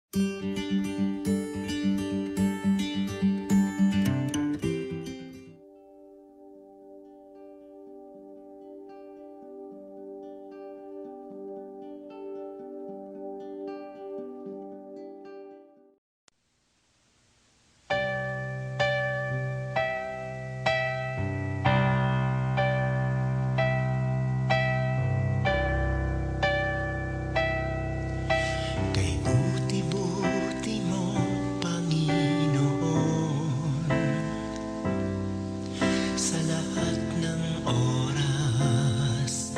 Kay buti-buti mo, Panginoon, sa lahat ng oras,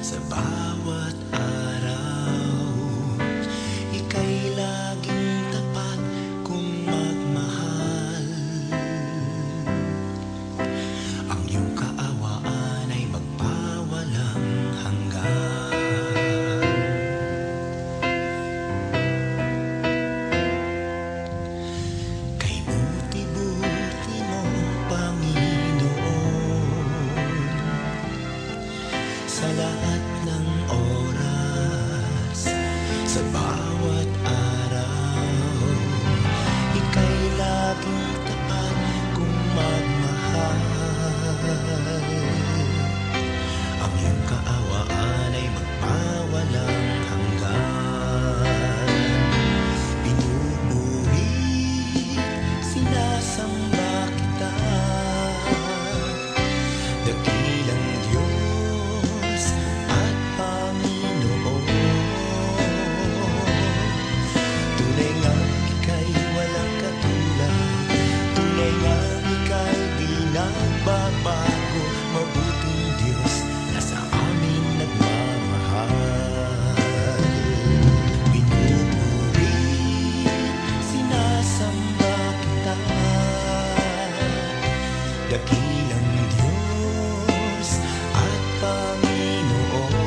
sa bawat araw, ika'y laging tapat kung magmahal. Ang iyong kaawaan ay magpawalang hanggan. Kay buti-buti mo, Panginoon, sa lahat ng oras, sa bawat araw, ika'y laging tapat kung magmahal. Ang iyong kaawaan ay magpawalang hanggan. Pinupuri, sinasamba kita, dakilang Diyos at Panginoon. Tunay ngang ika'y walang katulad, tunay ngang ika'y di nagbabago, mabuting Diyos na sa amin nagmamahal. Pinupuri, sinasamba kita, dakilang Diyos at Panginoon.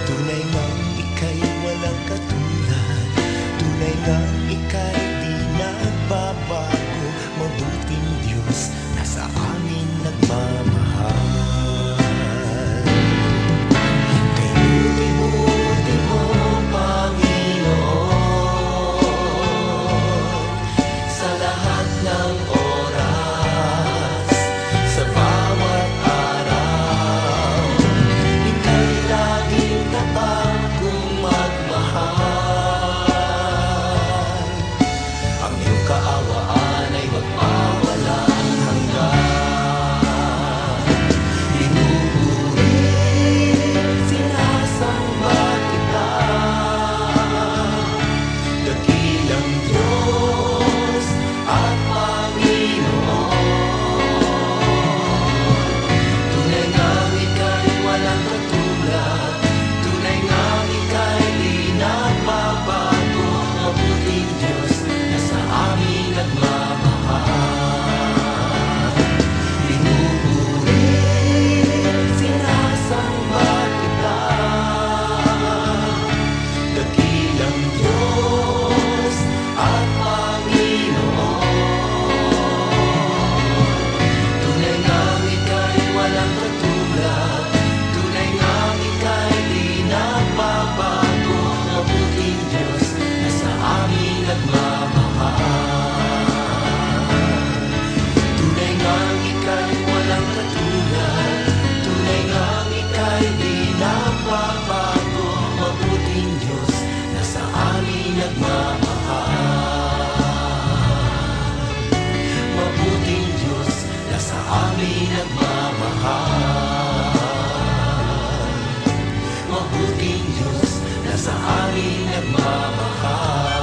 Tunay ngang ika'y walang katulad, tunay ngang ika'y di nagbabago, mabuting Diyos na sa amin nagmamahal. Kay buti-buti mo, Panginoon, sa lahat ng oras, sa bawat araw, ika'y laging tapat kung magmahal. Ang iyong kaawaan ay magpawalang hanggan. Pinupuri, sinasamba kita, dakilang Diyos at Panginoon. Tunay ngang ika'y walang katulad, tunay ngang ika'y di nagbabago, mabuting Diyos na sa amin nagmamahal. Pinupuri, sinasamba kita, dakilang Diyos at Panginoon. Tunay ngang ika'y walang katulad, tunay ngang ika'y di nagbabago, mabuting Diyos na sa amin nagmamahal. Tunay ngang ika'y walang katulad, tunay ngang ika'y di nagbabago, mabuting Diyos na sa amin nagmamahal. Mabuting Diyos na sa amin nagmamahal. Mabuting Diyos na sa amin nagmamahal.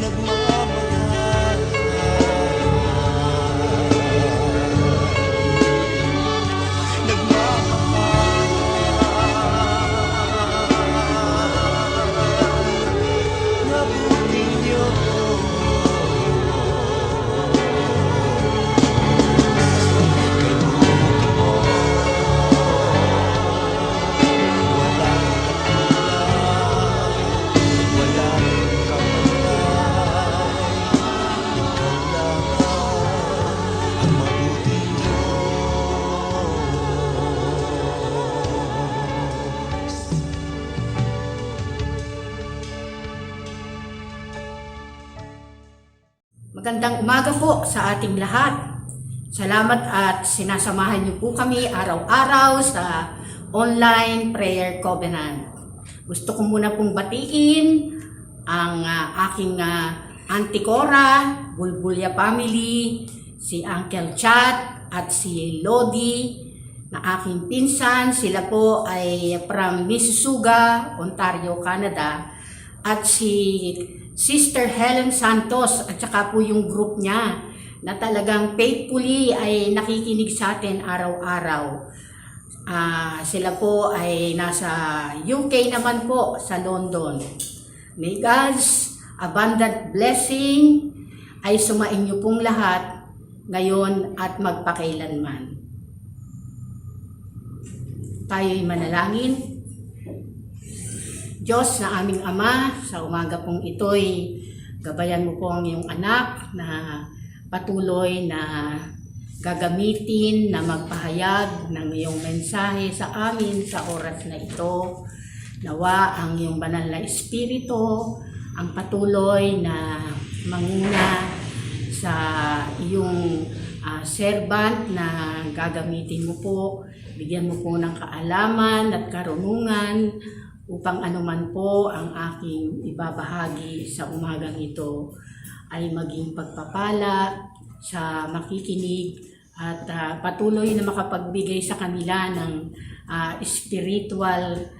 Nagmamahal. Nagmamahal. Mabuting Diyos. Kay buti mo, Magandang umaga po sa ating lahat. Salamat at sinasamahan niyo po kami araw-araw sa online prayer covenant. Gusto ko muna pong batiin ang aking Auntie Cora, Bulbulya family, si Uncle Chat at si Lodi na aking pinsan. Sila po ay from Mississauga, Ontario, Canada. At si Sister Helen Santos at saka po yung group niya na talagang faithfully ay nakikinig sa atin araw-araw. Sila po ay nasa UK naman po, sa London. May God's abundant blessing ay sumain niyo pong lahat ngayon at magpakailanman. Tayo'y manalangin. Diyos na aming Ama, sa umaga pong ito'y gabayan mo po ang iyong anak na patuloy na gagamitin na magpahayag ng iyong mensahe sa amin sa oras na ito. Nawa ang iyong banal na espiritu ang patuloy na manguna sa iyong servant na gagamitin mo po. Bigyan mo po ng kaalaman at karunungan upang anuman po ang aking ibabahagi sa umagang ito ay maging pagpapala sa makikinig at patuloy na makapagbigay sa kanila ng spiritual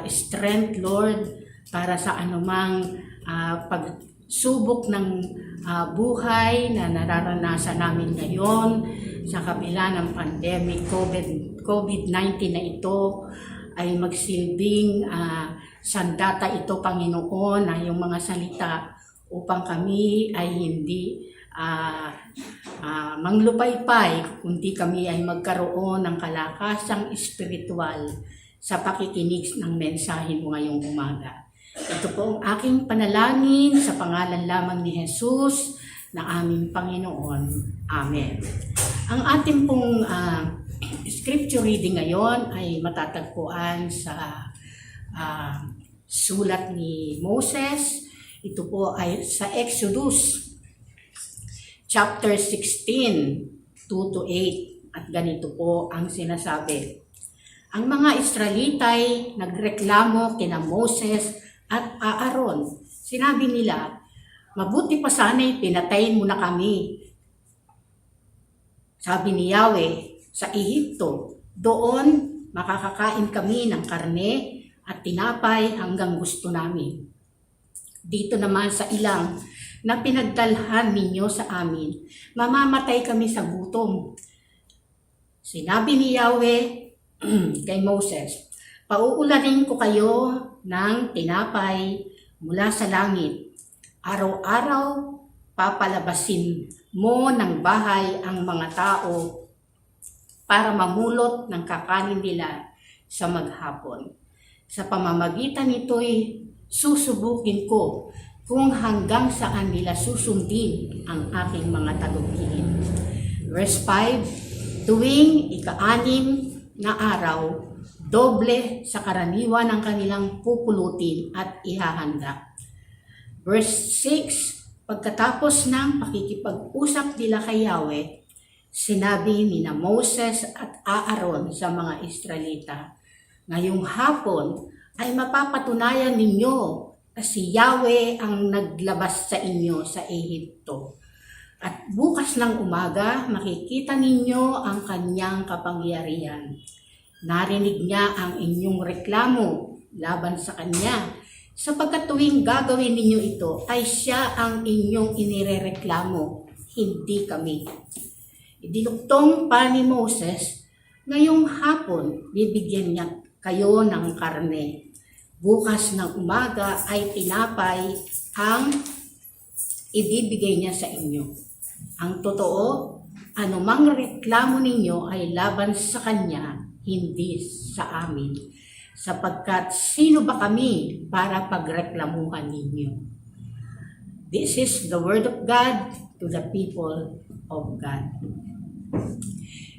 strength, Lord, para sa anumang pagsubok ng buhay na nararanasan namin ngayon sa kabila ng pandemic COVID-19 na ito, ay magsilbing sandata ito, Panginoon, na yung mga salita upang kami ay hindi manglupaypay, kundi kami ay magkaroon ng kalakasang espiritual sa pakikinig ng mensahe mo ngayong umaga. Ito po ang aking panalangin sa pangalan lamang ni Jesus na aming Panginoon. Amen. Ang ating pong scripture reading ngayon ay matatagpuan sa sulat ni Moses. Ito po ay sa Exodus chapter 16, 2-8. At ganito po ang sinasabi. Ang mga Israelitay nagreklamo kina Moses at Aaron. Sinabi nila, mabuti pa sana'y pinatayin mo na kami. Sabi ni Yahweh, sa Ehipto, doon makakakain kami ng karne at tinapay hanggang gusto namin. Dito naman sa ilang na pinagdalhan ninyo sa amin, mamamatay kami sa gutom. Sinabi ni Yahweh kay Moses, pauulanin ko kayo ng tinapay mula sa langit. Araw-araw papalabasin mo ng bahay ang mga tao para mamulot ng kakanin nila sa maghapon. Sa pamamagitan nito'y susubukin ko kung hanggang saan nila susundin ang aking mga tagumpilin. Verse 5, tuwing ika-6 na araw, doble sa karaniwan ang kanilang pupulutin at ihahanda. Verse 6, pagkatapos ng pakikipag-usap nila kay Yahweh, sinabi ni na Moses at Aaron sa mga Israelita, ngayong hapon ay mapapatunayan ninyo na si Yahweh ang naglabas sa inyo sa Ehipto. At bukas ng umaga makikita ninyo ang kanyang kapangyarihan. Narinig niya ang inyong reklamo laban sa kanya, sapagkat tuwing gagawin ninyo ito ay siya ang inyong inirereklamo, hindi kami. Idinuktong pa ni Moses, ngayong hapon bibigyan niya kayo ng karne. Bukas ng umaga ay tinapay ang ibibigay niya sa inyo. Ang totoo, anumang reklamo ninyo ay laban sa kanya, hindi sa amin. Sapagkat sino ba kami para pagreklamuhan ninyo? This is the word of God to the people of God.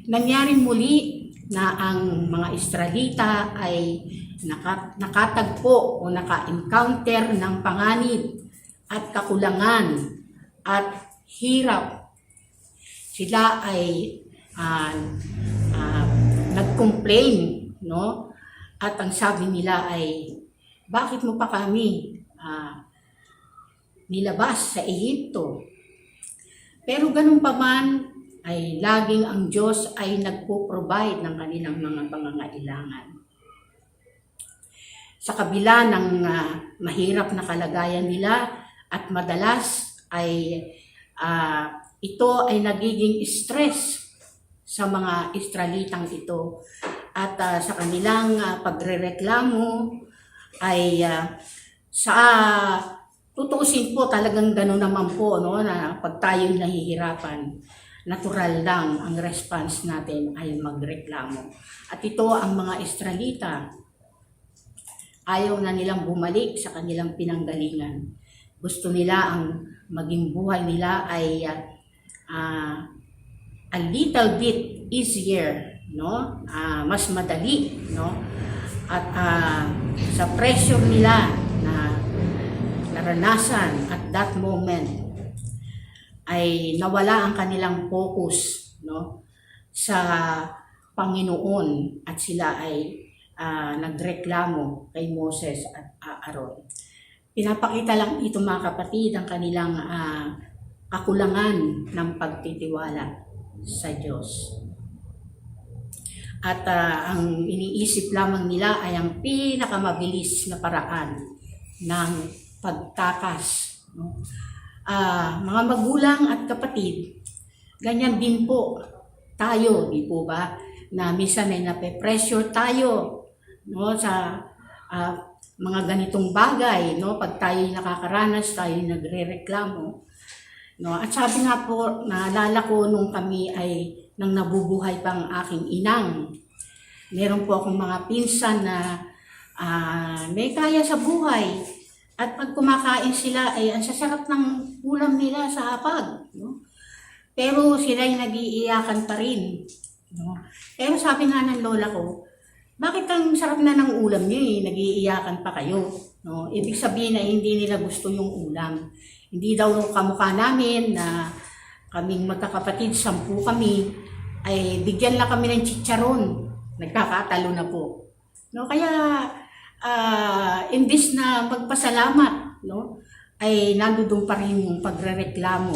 Nangyaring muli na ang mga Israelita ay nakatagpo o naka-encounter ng panganib at kakulangan at hirap. Sila ay nag-complain, no? At ang sabi nila ay, bakit mo pa kami nilabas sa Ehipto? Pero ganun pa man, ay laging ang Diyos ay nagpo-provide ng kanilang mga pangangailangan. Sa kabila ng mahirap na kalagayan nila at madalas ay ito ay nagiging stress sa mga Israelitang ito. At sa kanilang pagrereklamo ay sa tutuusin po talagang gano'n naman po, no, na pag tayo'y nahihirapan, natural lang ang response natin ay magreklamo. At ito ang mga Israelita, ayaw na nilang bumalik sa kanilang pinanggalingan. Gusto nila ang maging buhay nila ay a little bit easier, no? Mas madali, no? At sa pressure nila na naranasan at that moment ay nawala ang kanilang focus, no, sa Panginoon, at sila ay nagreklamo kay Moses at Aaron. Pinapakita lang ito, mga kapatid, ang kanilang kakulangan ng pagtitiwala sa Diyos. At ang iniisip lamang nila ay ang pinakamabilis na paraan ng pagtakas, no? Mga magulang at kapatid, ganyan din po tayo, di po ba? Na minsan ay nape-pressure tayo, no, sa mga ganitong bagay, no? Pag tayo nakakaranas, tayo nagrereklamo, no? At sabi nga po, naalala ko nung kami ay nang nabubuhay pang aking inang, meron po akong mga pinsan na may kaya sa buhay. At pag kumakain sila ay ang sasarap ng ulam nila sa hapag, no? Pero sila ay nag-iiyakan pa rin, no? Pero sabi nga ng lola ko, bakit ang sarap na ng ulam niyo eh, nag-iiyakan pa kayo, no? Ibig sabihin na hindi nila gusto yung ulam. Hindi daw kamukha namin na kaming magkakapatid, 10 kami, ay bigyan lang kami ng chicharon, nagkakatalo na po, no? Kaya imbis na magpasalamat, no, ay nandoon pa rin yung pagrereklamo.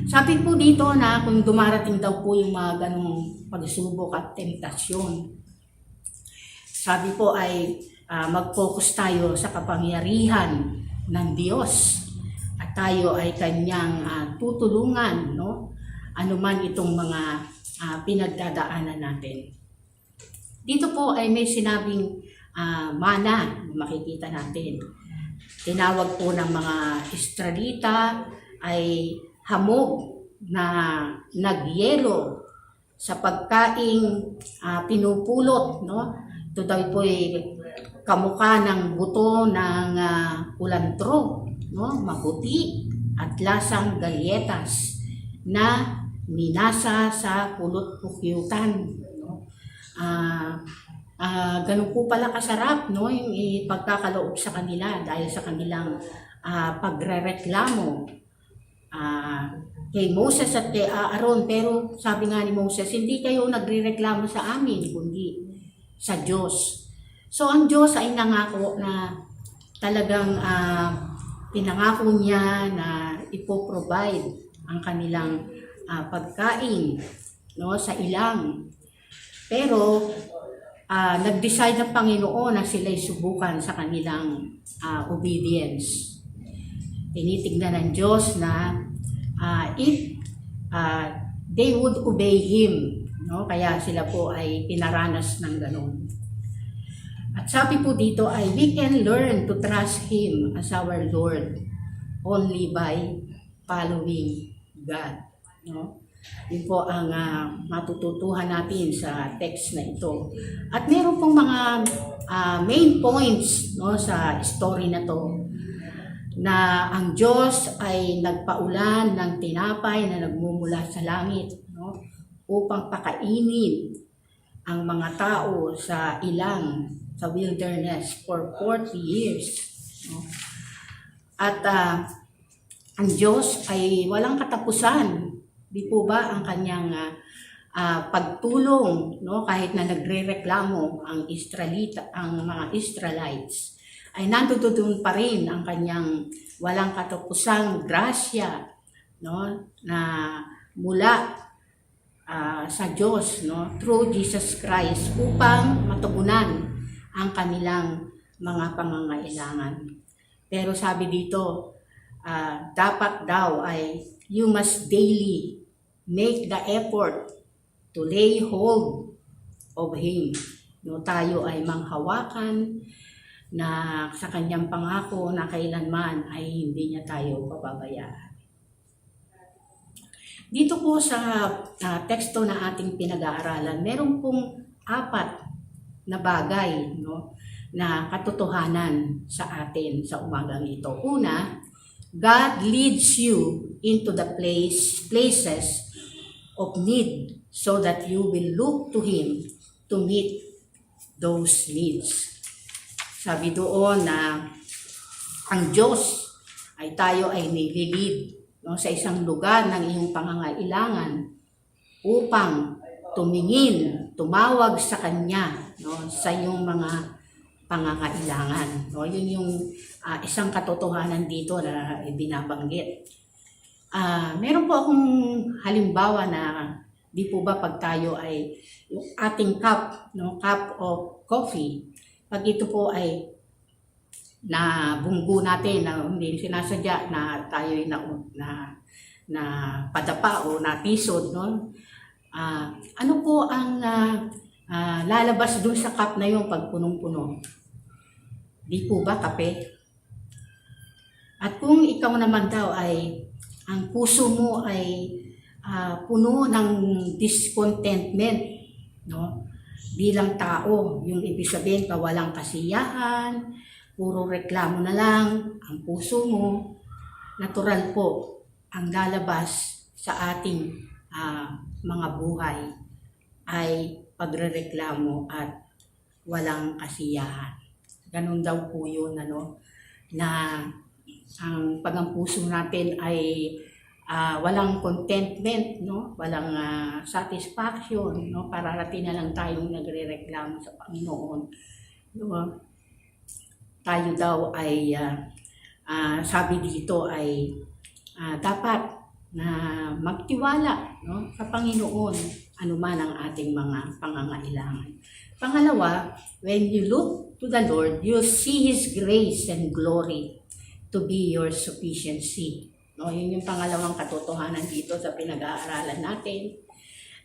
Sabi po dito na kung dumarating daw po yung mga ganong pagsubok at tentasyon, sabi po ay mag-focus tayo sa kapangyarihan ng Diyos at tayo ay kanyang tutulungan, no, anuman itong mga pinagdadaanan natin. Dito po ay may sinabing mana, makikita natin. Tinawag po ng mga Israelita ay hamog na nagyelo sa pagkaing pinupulot, no? Ito daw po ay kamukha ng buto ng kulantro, no? Maputi at lasang galyetas na minasa sa pulot-pukyutan, no? Ganun po pala kasarap, no, yung pagkakaloob sa kanila dahil sa kanilang pagrereklamo kay Moses at kay Aaron. Pero sabi nga ni Moses, hindi kayo nagrereklamo sa amin kundi sa Diyos. So ang Diyos ay nangako na talagang pinangako niya na ipoprovide ang kanilang pagkain, no, sa ilang. Pero nag-decide ng Panginoon na sila'y subukan sa kanilang obedience. Tinitignan ng Diyos na if they would obey Him, no? Kaya sila po ay pinaranas ng ganun. At sabi po dito ay we can learn to trust Him as our Lord only by following God, no? Yun po ang matututuhan natin sa text na ito. At meron pong mga main points, no, sa story na to, na ang Diyos ay nagpaulan ng tinapay na nagmumula sa langit, no, upang pakainin ang mga tao sa ilang, sa wilderness for 40 years. No? At ang Diyos ay walang katapusan. Di po ba ang kanyang pagtulong, no? Kahit na nagrereklamo ang mga Israelites, ay nandoon pa rin ang kanyang walang katapusang grasya, no? Na mula sa Diyos, no? Through Jesus Christ upang matugunan ang kanilang mga pangangailangan. Pero sabi dito, dapat daw ay you must daily make the effort to lay hold of Him. No, tayo ay manghawakan na sa kanyang pangako na kailanman ay hindi niya tayo pababayaan. Dito po sa teksto na ating pinag-aaralan, meron pong 4 na bagay, no, na katotohanan sa atin sa umagang ito. Una, God leads you into the places of need so that you will look to Him to meet those needs. Sabi doon na ang Diyos ay tayo ay nililid, no, sa isang lugar ng iyong pangangailangan upang tumawag sa Kanya, no, sa iyong mga pangangailangan. No, yun yung isang katotohanan dito na binabanggit. Meron po akong halimbawa na di po ba pag tayo ay yung ating cup, no, cup of coffee, pag ito po ay na bunggo natin na hindi sinasadya na tayo ay na padapa o natisod, no? Ano po ang lalabas dun sa cup na yun pag punong-puno? Di po ba kape? At kung ikaw naman daw ay ang puso mo ay puno ng discontentment, no? Bilang tao, yung ibig sabihin ka walang kasiyahan, puro reklamo na lang ang puso mo, natural po ang lalabas sa ating mga buhay ay pagrereklamo at walang kasiyahan. Ganun daw po yun, ano, na ang puso natin ay walang contentment, no? Walang satisfaction, no? Pararating na lang tayong nagrereklamo sa Panginoon. Diba? Tayo daw ay sabi dito ay dapat na magtiwala, no, sa Panginoon anuman ang ating mga pangangailangan. Pangalawa, when you look to the Lord, you'll see His grace and glory to be your sufficiency. No, yun yung pangalawang katotohanan dito sa pinag-aaralan natin,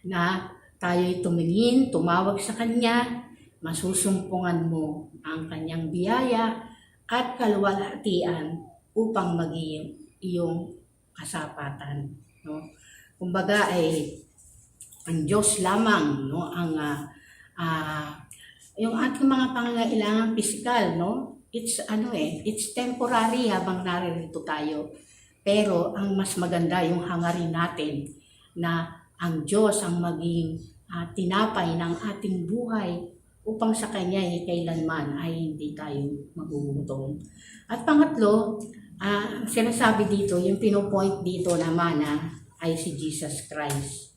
na tayo'y tumawag sa Kanya, masusumpungan mo ang Kanyang biyaya at kaluwalhatian upang maging iyong kasapatan. No? Kumbaga ay ang Diyos lamang, no, ang yung ating mga pangangailangan pisikal, no? It's temporary habang naririto tayo. Pero ang mas maganda yung hangarin natin na ang Diyos ang maging tinapay ng ating buhay upang sa Kanya kailanman ay hindi tayo magugutom. At pangatlo, sinasabi dito, yung pinopoint dito naman ay si Jesus Christ,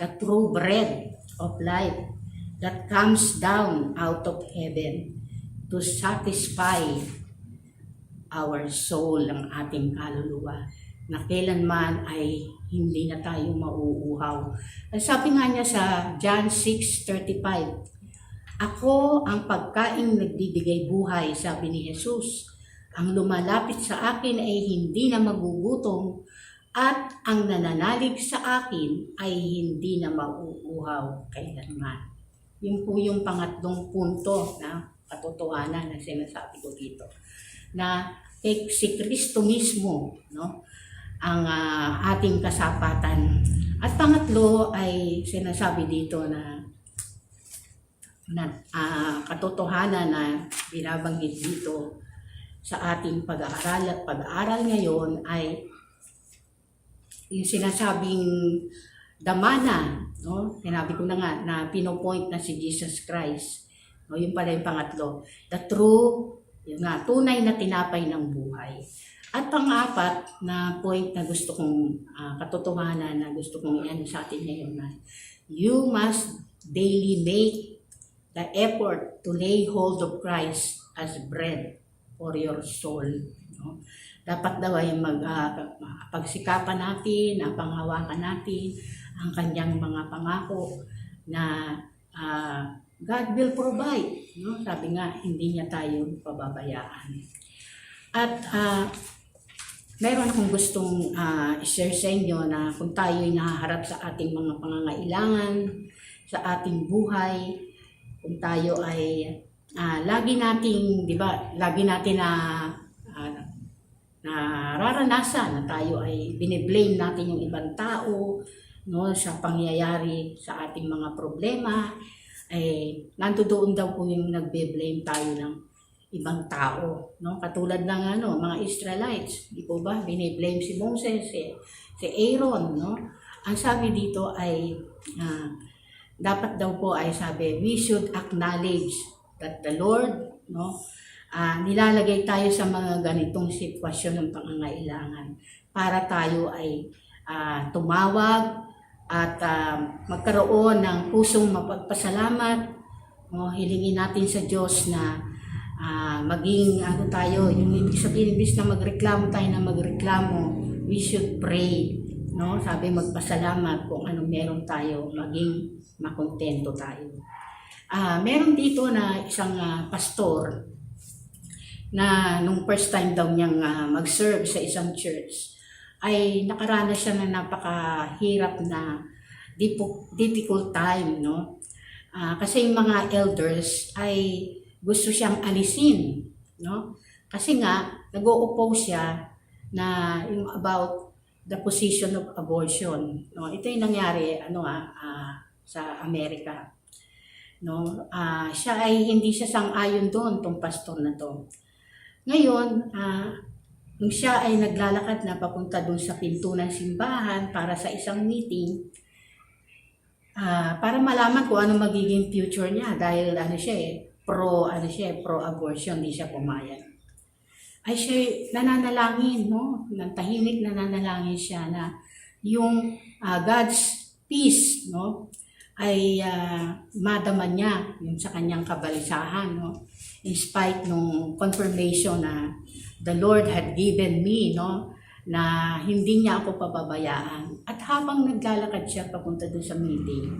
the true bread of life that comes down out of heaven to satisfy our soul, ang ating kaluluwa, na kailanman ay hindi na tayo mauuhaw. Sabi nga niya sa John 6:35, ako ang pagkaing nagbibigay buhay, sabi ni Jesus. Ang lumalapit sa akin ay hindi na magugutom at ang nananalig sa akin ay hindi na mauuhaw kailanman. Yun po yung pangatlong punto na katotohanan na sinasabi ko dito. Na si Kristo mismo, no, ang ating kasapatan. At pangatlo ay sinasabi dito na katotohanan na binabanggit dito sa ating pag-aaral ngayon ay yung sinasabing damana, no? Sinabi ko na nga na pinopoint na si Jesus Christ. No, yung pala yung pangatlo. The true, yun nga, tunay na tinapay ng buhay. At pang-apat na point na gusto kong katotohanan na gusto kong iyan sa atin ngayon na you must daily make the effort to lay hold of Christ as bread for your soul. No? Dapat daw ay pagsikapan natin, panghawakan natin ang kanyang mga pangako na God will provide. No? Sabi nga, hindi niya tayo pababayaan. At meron akong gustong i-share sa inyo na kung tayo'y nahaharap sa ating mga pangangailangan, sa ating buhay, kung tayo ay lagi nating, di ba, lagi natin nararanasan na tayo ay biniblame natin yung ibang tao, no, sa pangyayari sa ating mga problema, nandoon daw po yung nagbe-blame tayo ng ibang tao, no? Katulad ng mga Israelites, di po ba? Biniblame si Moses, si Aaron, no? Ang sabi dito ay dapat daw po ay sabi, we should acknowledge that the Lord, no, nilalagay tayo sa mga ganitong sitwasyon ng pangangailangan para tayo ay tumawag at magkaroon ng pusong mapagpasalamat. No, hilingin natin sa Diyos na maging tayo, yung ibig sabihin, imbis na magreklamo tayo na magreklamo, we should pray. No, sabi magpasalamat kung anong meron tayo, maging makontento tayo. Meron dito na isang pastor na nung first time daw niyang mag-serve sa isang church ay nakaranas siya na napakahirap na difficult time, no? Kasi yung mga elders ay gusto siyang alisin, no? Kasi nga nag-o-oppose siya na yung about the position of abortion, no? Ito yung nangyari sa Amerika, no? Siya ay hindi siya sang-ayon doon, tong pastor na to. Ngayon, nung siya ay naglalakad na papunta doon sa pinto ng simbahan para sa isang meeting, para malaman kung ano magiging future niya dahil pro-abortion, hindi siya pumayag. Ay siya nananalangin, no? Tahimik nananalangin siya na yung God's peace, no, ay madaman niya yung sa kanyang kabalisahan, no? In spite nung confirmation na the Lord had given me, no, na hindi niya ako pababayaan. At habang naglalakad siya papunta doon sa meeting,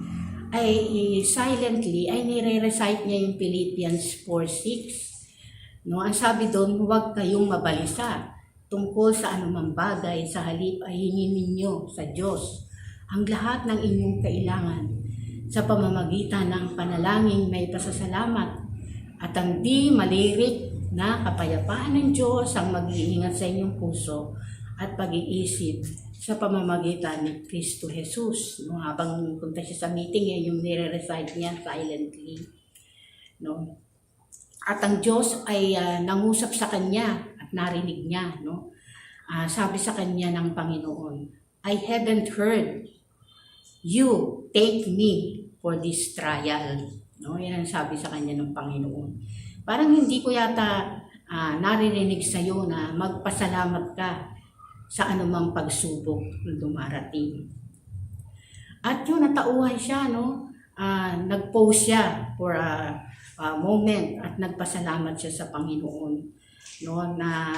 ay silently ay nire-recite niya yung Philippians 4:6. No, ang sabi doon, huwag kayong mabalisa tungkol sa anumang bagay, sa halip ay hingin ninyo sa Diyos ang lahat ng inyong kailangan sa pamamagitan ng panalangin may pasasalamat, at ang di malirik na kapayapaan ng Diyos ang mag-iingat sa inyong puso at pag-iisip sa pamamagitan ni Kristo Jesus. No, habang punta siya sa meeting, yung nire-recite niya silently. No? At ang Diyos ay nangusap sa kanya at narinig niya. No? Sabi sa kanya ng Panginoon, I haven't heard you take me for this trial. No, yan ang sabi sa kanya ng Panginoon. Parang hindi ko yata naririnig sa iyo na magpasalamat ka sa anumang pagsubok na dumarating. At yun, natauhan siya, no? Nag-pause siya for a moment at nagpasalamat siya sa Panginoon, no, na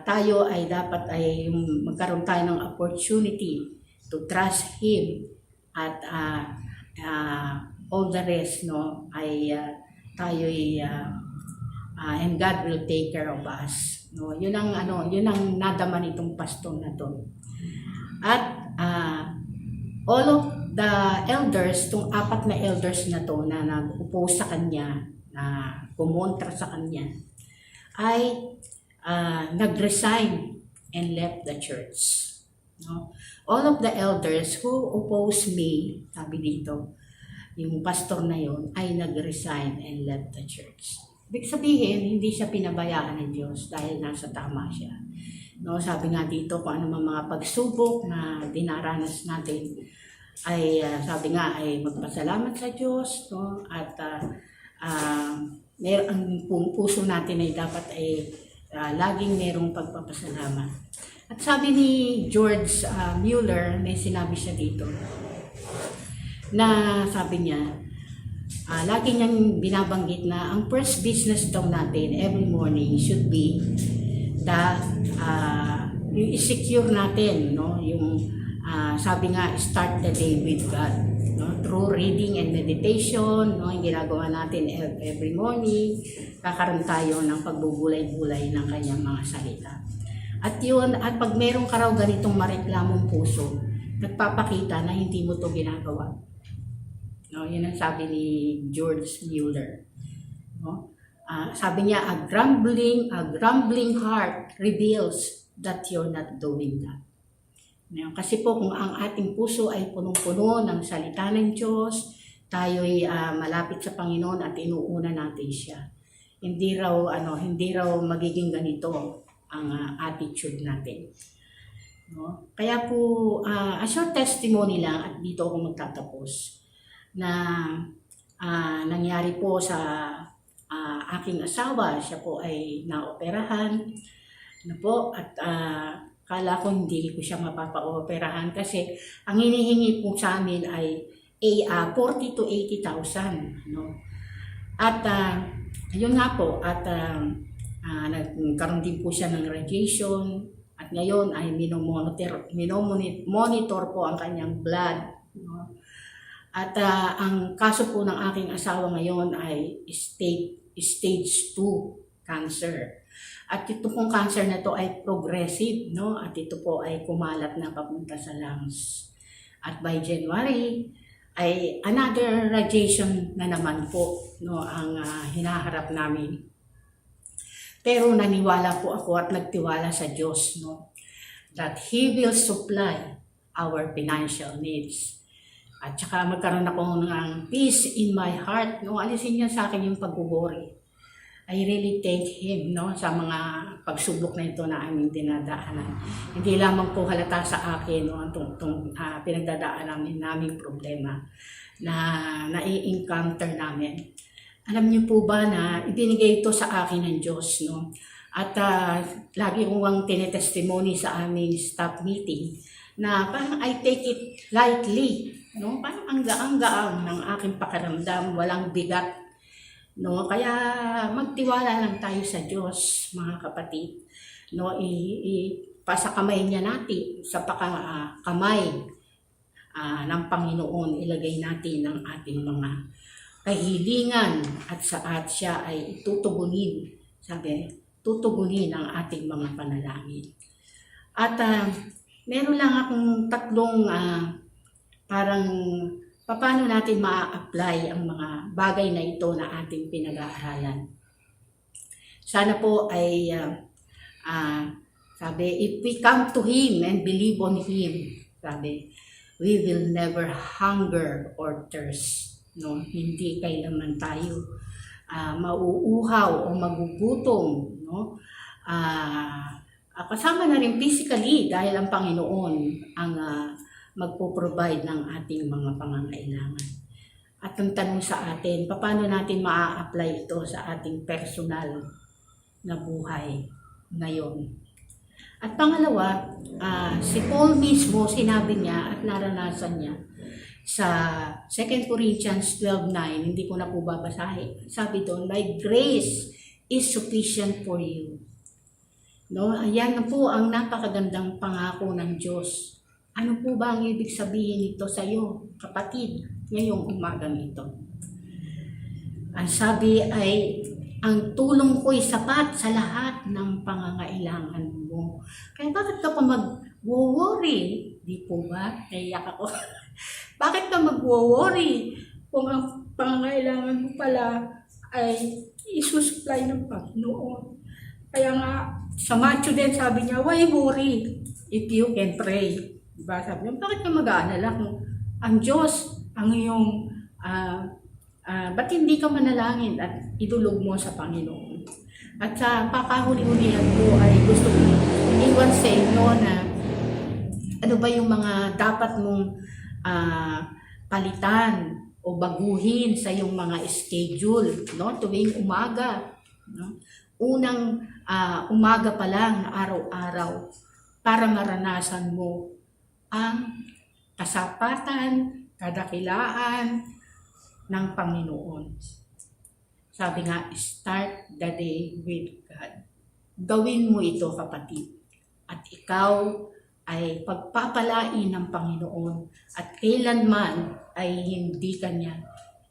tayo ay dapat ay magkaroon tayo ng opportunity to trust Him. At all the rest, no, ay tayo'y and God will take care of us. No, yun ang nadama nitong pastor na to. At all of the elders, tong 4 na elders na to na nag-oppose sa kanya, na kumontra sa kanya, ay nag-resign and left the church. No? All of the elders who oppose me, sabi dito, yung pastor na yon ay nag-resign and left the church. Ibig sabihin, hindi siya pinabayaan ng Diyos dahil nasa tama siya. No, sabi nga dito, kung ano mga pagsubok na dinaranas natin, ay sabi nga ay magpasalamat sa Diyos, no? At ang puso natin ay dapat ay laging merong pagpapasalamat. At sabi ni George Mueller, may sinabi siya dito, na sabi niya, lagi niyang binabanggit na ang first business daw natin every morning should be yung i-secure natin, no? Yung sabi nga, start the day with God, no? Through reading and meditation, no? Yung ginagawa natin every morning, kakaroon tayo ng pagbubulay-bulay ng kanyang mga salita. At yun, at pag meron ka raw ganitong mareklamong puso, nagpapakita na hindi mo to ginagawa. No, yun ang sabi ni George Mueller. No? Sabi niya, a grumbling heart reveals that you're not doing that. No, kasi po kung ang ating puso ay punong-puno ng salita ng Diyos, tayo'y malapit sa Panginoon at inuuna natin siya. Hindi raw magiging ganito ang attitude natin. No? Kaya po, a short testimony lang at dito ako magtatapos. Na nangyari po sa aking asawa, siya po ay naoperahan na po at kala ko hindi ko siya mapapa-operahan kasi ang hinihingi po sa amin ay 40 to 80,000, no? At yun nga po, at nagkaroon din po siya ng radiation at ngayon ay monitor po ang kanyang blood, no? At ang kaso po ng aking asawa ngayon ay stage 2 cancer. At ito pong cancer na to ay progressive, no? At ito po ay kumalat na papunta sa lungs. At by January ay another radiation na naman po, no, ang hinaharap namin. Pero naniwala po ako at nagtiwala sa Diyos, no, that He will supply our financial needs. At saka magkaroon ako ng peace in my heart, no? Alisin niya sa akin yung pag-worry. I really thank Him, no, sa mga pagsubok na ito na aming dinadaanan. Hindi lamang po halata sa akin, no, itong pinagdadaanan naming problema na nai-encounter namin. Alam niyo po ba na ibinigay ito sa akin ng Diyos, no? At lagi kong ang tinetestimony sa aming staff meeting na parang I take it lightly, no? Parang ang gaang-gaang ng aking pakiramdam, walang bigat, no? Kaya magtiwala lang tayo sa Diyos, mga kapatid, no? Ipasa kamay niya natin sa kamay ng Panginoon, ilagay natin ang ating mga kahilingan at siya ay tutugunin, sabi, tutugunin ang ating mga panalangin. At meron lang akong tatlong parang paano natin ma-apply ang mga bagay na ito na ating pinag-aaralan. Sana po ay sabi, if we come to Him and believe on Him, sabi, we will never hunger or thirst. No, hindi kailanman tayo mauuhaw o magugutom, no? Kasama na rin physically dahil ang Panginoon ang magpo-provide ng ating mga pangangailangan. At ang tanong sa atin, paano natin maa-apply ito sa ating personal na buhay ngayon? At pangalawa, si Paul mismo, sinabi niya at naranasan niya sa 2 Corinthians 12:9, hindi ko na po babasahin. Sabi doon, my grace is sufficient for you. No, ayan na po ang napakagandang pangako ng Diyos. Ano po ba ang ibig sabihin nito sa iyo, kapatid, ngayong umagang ito? Ang sabi ay, ang tulong ko'y sapat sa lahat ng pangangailangan mo. Kaya bakit ka pa mag-worry? Di po ba? Naiyak ako. Bakit ka mag-worry kung ang pangangailangan mo pala ay isusupply ng Panginoon? Kaya nga, sa Matthew din sabi niya, why worry if you can pray? Diba? Sabi niya, bakit ka mag-aalala kung ang Diyos, ang iyong, ba't hindi ka manalangin at idulog mo sa Panginoon? At sa pakahuli-hulihan ko ay gusto ko iwan sa inyo na ano ba yung mga dapat mong palitan o baguhin sa iyong mga schedule, no? Tuwing umaga, no? Unang umaga pa lang na araw-araw para maranasan mo ang kasapatan, kadakilaan ng Panginoon. Sabi nga, start the day with God. Gawin mo ito, kapatid. At ikaw ay pagpapalain ng Panginoon at kailanman ay hindi kanya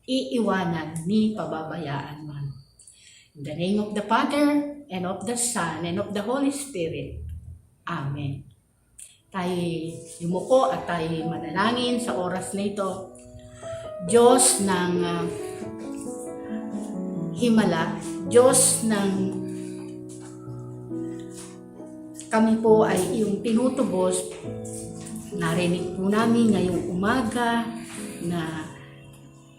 iiwanan ni pababayaan man. In the name of the Father, and of the Son, and of the Holy Spirit. Amen. Tayo yumuko at tayo manalangin sa oras na ito. Diyos ng himala, Diyos ng kami po ay iyong tinutubos. Narinig po namin ngayong umaga na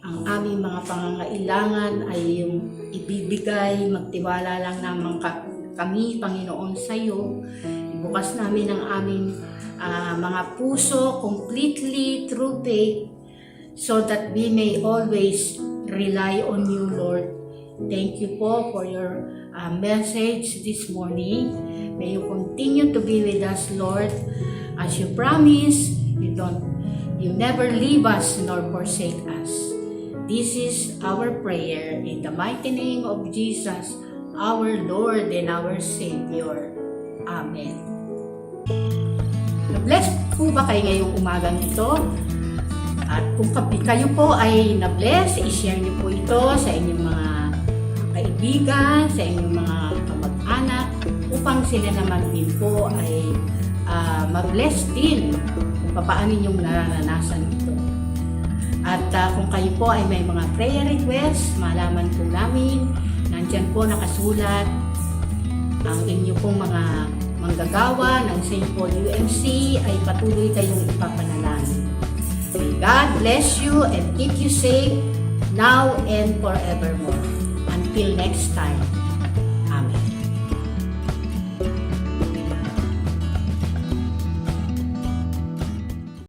ang aming mga pangangailangan ay yung ibibigay, magtiwala lang naman kami, Panginoon, sa iyo. Ibukas namin ang aming mga puso completely through faith so that we may always rely on you, Lord. Thank you po for your message this morning. May you continue to be with us, Lord. As you promise, you never leave us nor forsake us. This is our prayer in the mighty name of Jesus, our Lord and our Savior. Amen. Na-bless po ba kayo ngayong umagang ito? At kung kayo po ay na-bless, i-share niyo po ito sa inyong mga kaibigan, sa inyong mga kamag-anak, upang sila naman din po ay ma-bless din kung paano ninyong naranasan ito. At kung kayo po ay may mga prayer requests, malaman po namin, nandyan po nakasulat ang inyo pong mga manggagawa ng St. Paul UMC ay patuloy kayong ipapanalangin. May God bless you and keep you safe now and forevermore. Until next time.